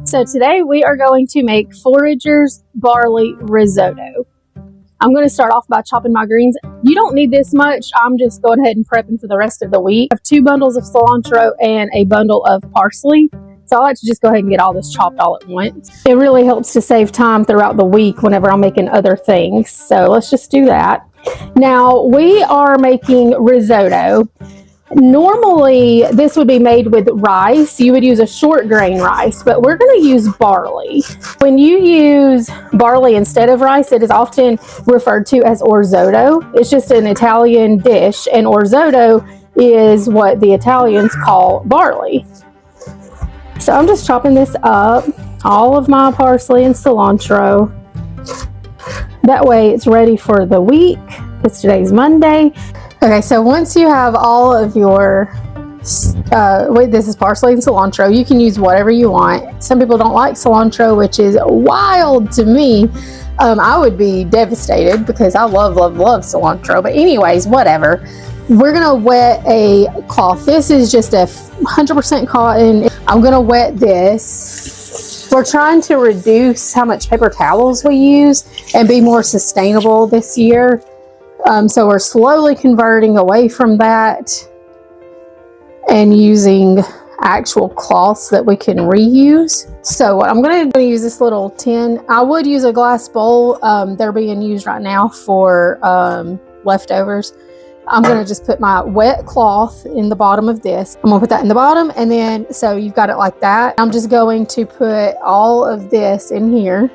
So today we are going to make Forager's barley risotto. I'm going to start off by chopping my greens. You don't need this much. I'm just going ahead and prepping for the rest of the week. I have 2 bundles of cilantro and a bundle of parsley. So I like to just go ahead and get all this chopped all at once. It really helps to save time throughout the week whenever I'm making other things. So let's just do that. Now we are making risotto. Normally, this would be made with rice. You would use a short grain rice, but we're going to use barley. When you use barley instead of rice, it is often referred to as orzo. It's just an Italian dish, and orzo is what the Italians call barley. So I'm just chopping this up, all of my parsley and cilantro. That way it's ready for the week, because today's Monday. Okay, so once you have all of your, this is parsley and cilantro. You can use whatever you want. Some people don't like cilantro, which is wild to me. I would be devastated because I love cilantro. But anyways, whatever. We're going to wet a cloth. This is just a 100% cotton. I'm going to wet this. We're trying to reduce how much paper towels we use and be more sustainable this year. So we're slowly converting away from that and using actual cloths that we can reuse. So I'm going to use this little tin. I would use a glass bowl. They're being used right now for leftovers. I'm going to just put my wet cloth in the bottom of this. I'm going to put that in the bottom, and then so you've got it like that. I'm just going to put all of this in here.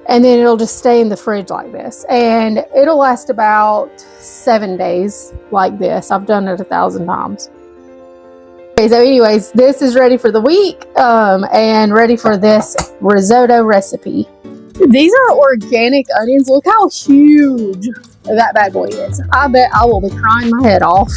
And then it'll just stay in the fridge like this. And it'll last about 7 days like this. I've done it 1,000 times. Okay, so anyways, this is ready for the week and ready for this risotto recipe. These are organic onions. Look how huge that bad boy is. I bet I will be crying my head off.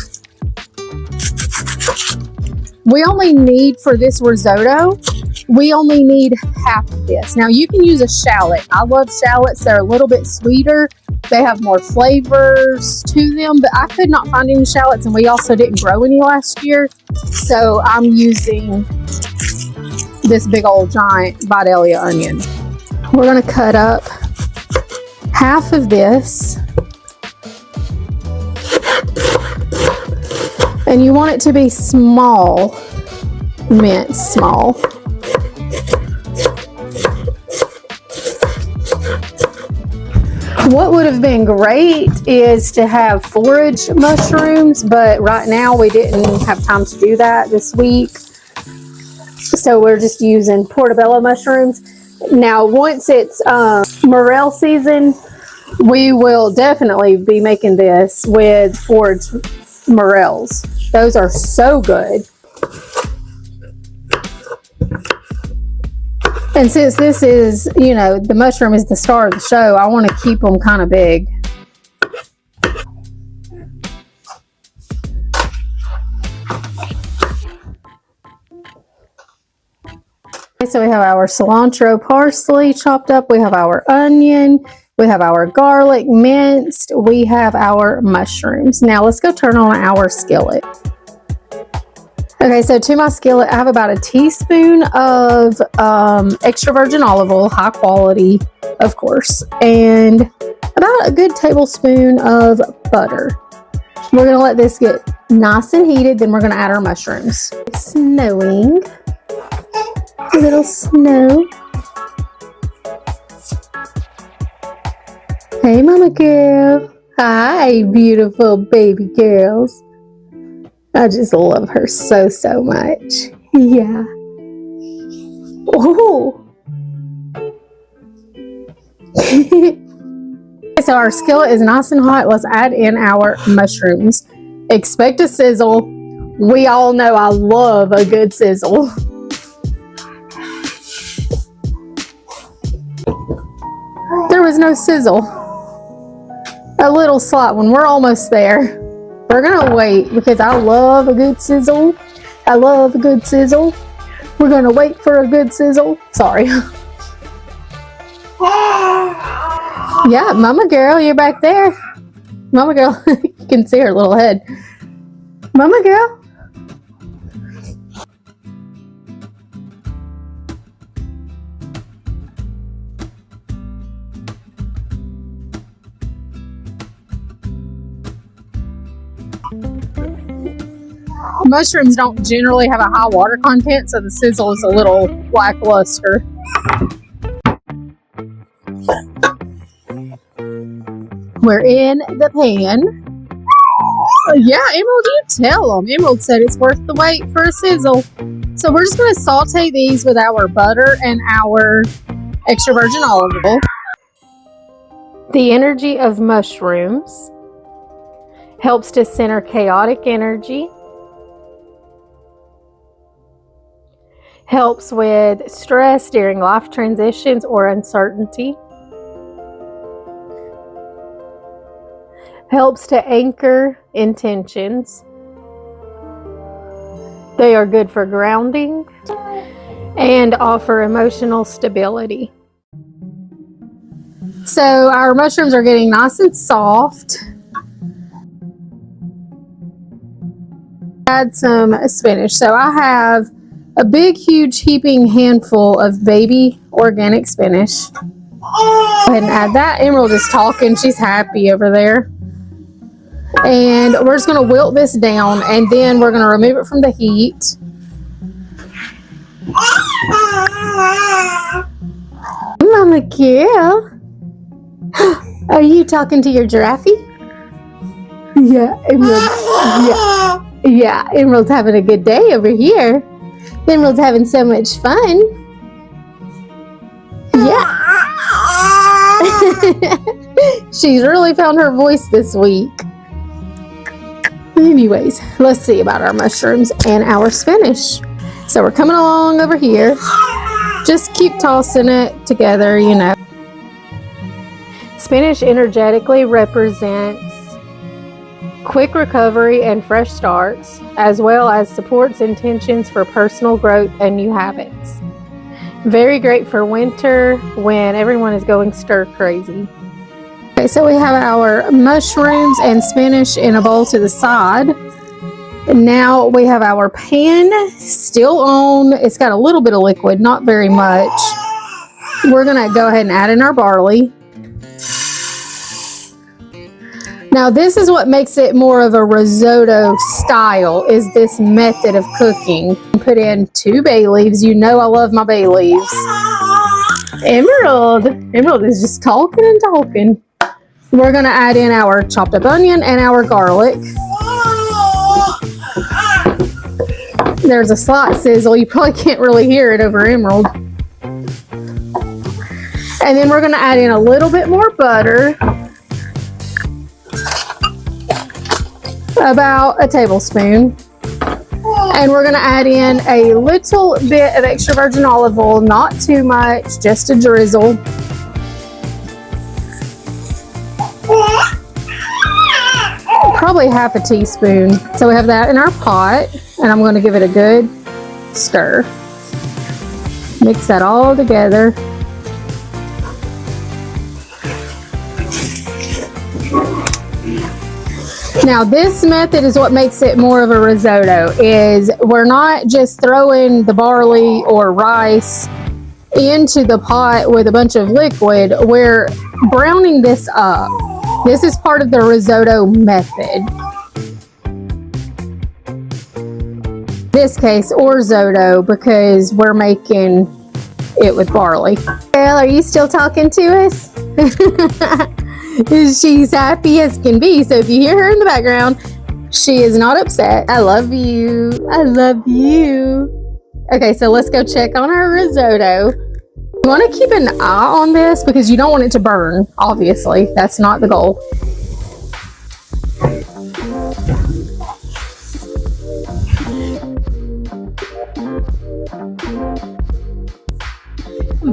We only need for this risotto, we only need half of this. Now you can use a shallot. I love shallots. They're a little bit sweeter. They have more flavors to them, but I could not find any shallots, and we also didn't grow any last year. So I'm using this big old giant Vidalia onion. We're going to cut up half of this. And you want it to be small, minced small. What would have been great is to have foraged mushrooms, but right now we didn't have time to do that this week. So we're just using portobello mushrooms. Now, once it's morel season, we will definitely be making this with foraged morels. Those are so good. And since this is, you know, the mushroom is the star of the show, I want to keep them kind of big. Okay, so we have our cilantro, parsley chopped up. We have our onion. We have our garlic minced. We have our mushrooms. Now let's go turn on our skillet. Okay, so to my skillet, I have about a teaspoon of extra virgin olive oil, high quality, of course, and about a good tablespoon of butter. We're going to let this get nice and heated, then we're going to add our mushrooms. It's snowing. A little snow. Hey, mama girl. Hi, beautiful baby girls. I just love her so much. Yeah. Oh. So our skillet is nice and hot. Let's add in our mushrooms. Expect a sizzle. We all know I love a good sizzle. There was no sizzle. A little slight one. We're almost there. We're gonna wait because I love a good sizzle. I love a good sizzle. We're gonna wait for a good sizzle. Sorry. Yeah, mama girl, you're back there. Mama girl, you can see her little head. Mama girl. Mushrooms don't generally have a high water content, so the sizzle is a little lackluster. We're in the pan. Yeah, Emerald, you tell them. Emerald said it's worth the wait for a sizzle. So we're just going to saute these with our butter and our extra virgin olive oil. The energy of mushrooms helps to center chaotic energy, helps with stress during life transitions or uncertainty, helps to anchor intentions. They are good for grounding and offer emotional stability. So our mushrooms are getting nice and soft. Add some spinach. So I have a big, huge, heaping handful of baby organic spinach. Go ahead and add that. Emerald is talking. She's happy over there. And we're just going to wilt this down, and then we're going to remove it from the heat. Mama girl, are you talking to your giraffe? Yeah, Emerald. Yeah, Emerald's having a good day over here. Emerald's having so much fun. Yeah. She's really found her voice this week. Anyways, let's see about our mushrooms and our spinach. So we're coming along over here. Just keep tossing it together, you know. Spinach energetically represents quick recovery and fresh starts, as well as supports intentions for personal growth and new habits. Very great for winter when everyone is going stir crazy. Okay, so we have our mushrooms and spinach in a bowl to the side. And now we have our pan still on. It's got a little bit of liquid, not very much. We're going to go ahead and add in our barley. Now this is what makes it more of a risotto style, is this method of cooking. Put in 2 bay leaves. You know I love my bay leaves. Emerald is just talking and talking. We're going to add in our chopped up onion and our garlic. There's a slight sizzle. You probably can't really hear it over Emerald. And then we're going to add in a little bit more butter. About a tablespoon. And we're going to add in a little bit of extra virgin olive oil. Not too much, just a drizzle. Probably half a teaspoon. So we have that in our pot, and I'm going to give it a good stir. Mix that all together. Now this method is what makes it more of a risotto, is we're not just throwing the barley or rice into the pot with a bunch of liquid. We're browning this up. This is part of the risotto method. In this case, orzotto, because we're making it with barley. Well, are you still talking to us? She's happy as can be, so if you hear her in the background, she is not upset. I love you. I love you. Okay, so let's go check on our risotto. You want to keep an eye on this because you don't want it to burn, obviously. That's not the goal.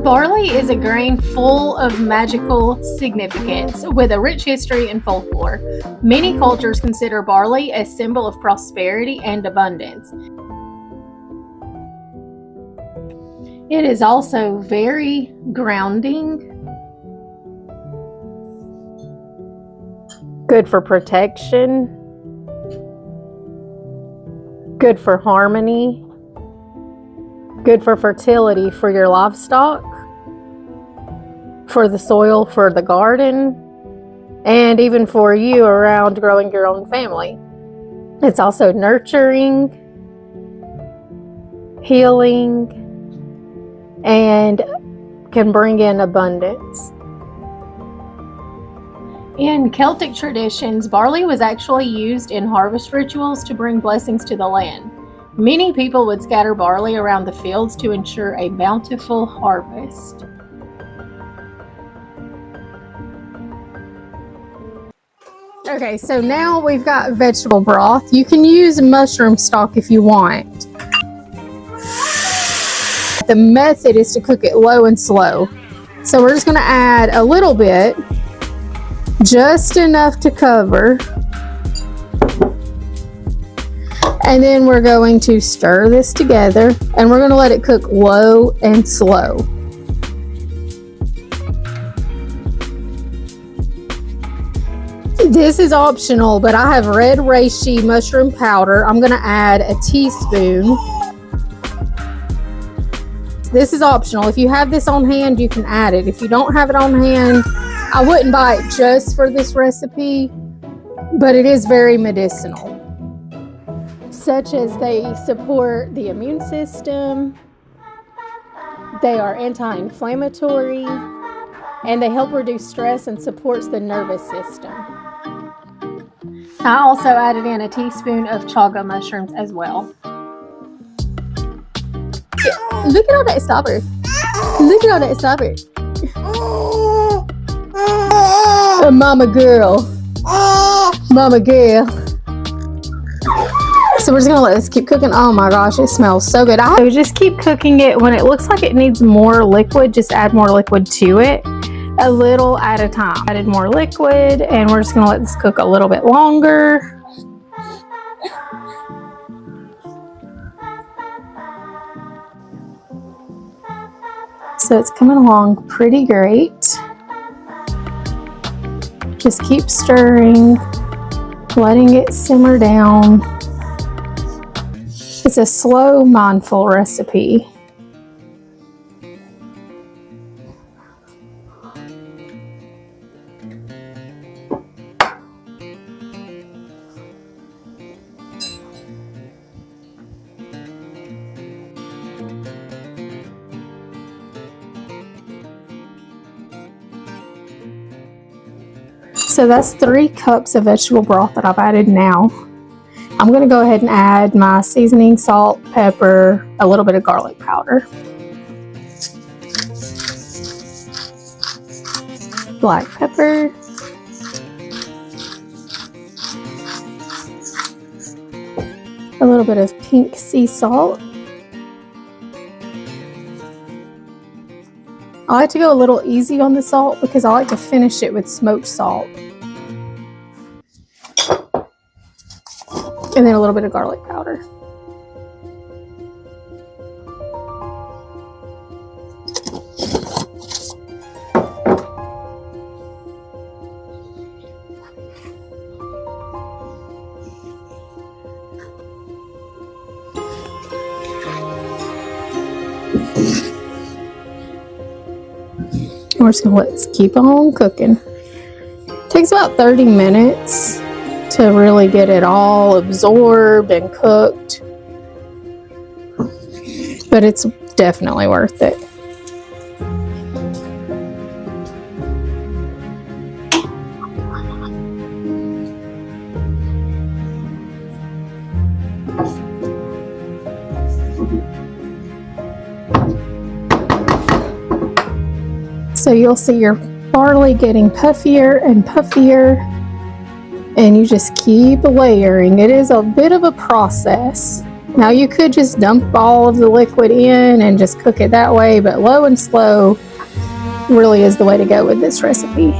Barley is a grain full of magical significance with a rich history and folklore. Many cultures consider barley a symbol of prosperity and abundance. It is also very grounding, good for protection, good for harmony, good for fertility for your livestock, for the soil, for the garden, and even for you around growing your own family. It's also nurturing healing, and can bring in abundance. In Celtic traditions, barley was actually used in harvest rituals to bring blessings to the land. Many people would scatter barley around the fields to ensure a bountiful harvest. Okay, so now we've got vegetable broth. You can use mushroom stock if you want. The method is to cook it low and slow. So we're just going to add a little bit, just enough to cover. And then we're going to stir this together, and we're going to let it cook low and slow. This is optional, but I have red reishi mushroom powder. I'm going to add a teaspoon. This is optional. If you have this on hand, you can add it. If you don't have it on hand, I wouldn't buy it just for this recipe, but it is very medicinal. Such as they support the immune system, they are anti-inflammatory, and they help reduce stress and supports the nervous system. I also added in a teaspoon of chaga mushrooms as well. Look at all that strawberry. Look at all that strawberry. Mama girl. Mama girl. So we're just gonna let this keep cooking. Oh my gosh, it smells so good. So just keep cooking it. When it looks like it needs more liquid, just add more liquid to it, a little at a time. Added more liquid, and we're just gonna let this cook a little bit longer. So it's coming along pretty great. Just keep stirring, letting it simmer down. It's a slow, mindful recipe. So that's 3 cups of vegetable broth that I've added now. I'm going to go ahead and add my seasoning, salt, pepper, a little bit of garlic powder, black pepper, a little bit of pink sea salt. I like to go a little easy on the salt because I like to finish it with smoked salt. And then a little bit of garlic powder. We're just gonna let this keep on cooking. It takes about 30 minutes to really get it all absorbed and cooked, but it's definitely worth it. So you'll see your barley getting puffier and puffier, and you just keep layering. It is a bit of a process. Now you could just dump all of the liquid in and just cook it that way, but low and slow really is the way to go with this recipe.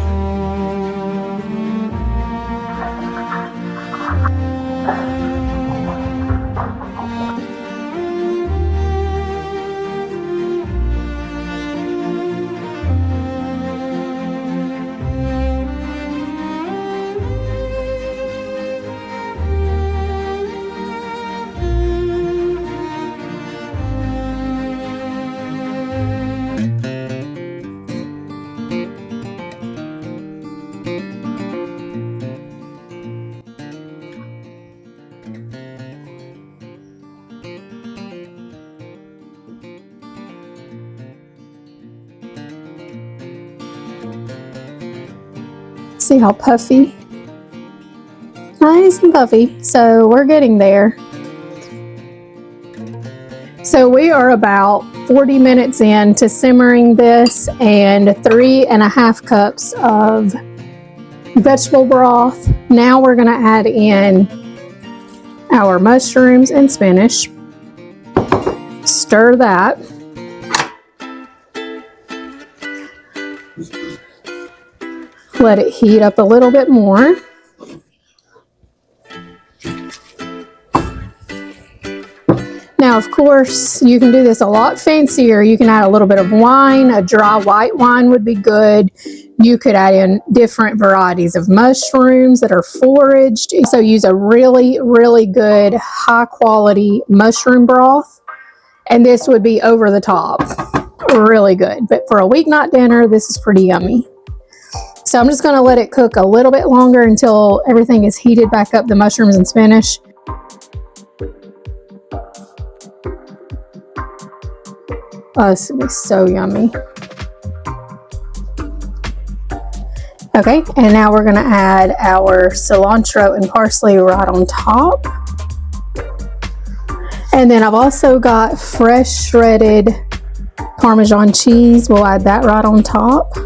See how puffy? Nice and puffy. So we're getting there. So we are about 40 minutes into simmering this, and 3.5 cups of vegetable broth. Now we're going to add in our mushrooms and spinach. Stir that. Let it heat up a little bit more. Now, of course, you can do this a lot fancier. You can add a little bit of wine. A dry white wine would be good. You could add in different varieties of mushrooms that are foraged. So use a really, really good, high quality mushroom broth. And this would be over the top. Really good. But for a weeknight dinner, this is pretty yummy. So I'm just going to let it cook a little bit longer until everything is heated back up, the mushrooms and spinach. Oh, this would be so yummy. Okay, and now we're going to add our cilantro and parsley right on top. And then I've also got fresh shredded Parmesan cheese. We'll add that right on top.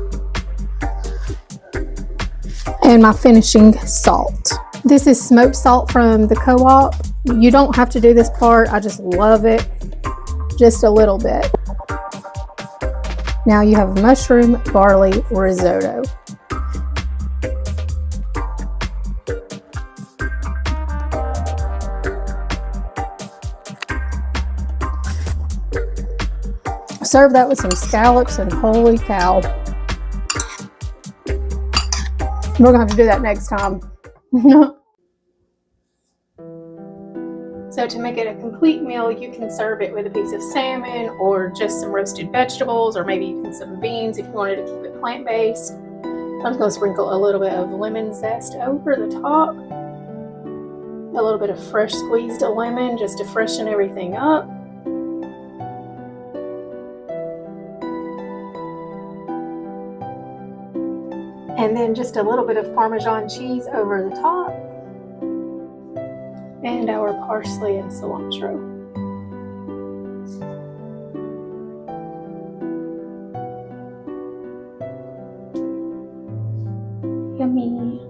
And my finishing salt. This is smoked salt from the co-op. You don't have to do this part. I just love it. Just a little bit. Now you have mushroom barley risotto. Serve that with some scallops, and holy cow. We're gonna have to do that next time. So to make it a complete meal, you can serve it with a piece of salmon or just some roasted vegetables, or maybe even some beans if you wanted to keep it plant-based. I'm just gonna sprinkle a little bit of lemon zest over the top. A little bit of fresh squeezed lemon just to freshen everything up. And then just a little bit of Parmesan cheese over the top. And our parsley and cilantro. Yummy.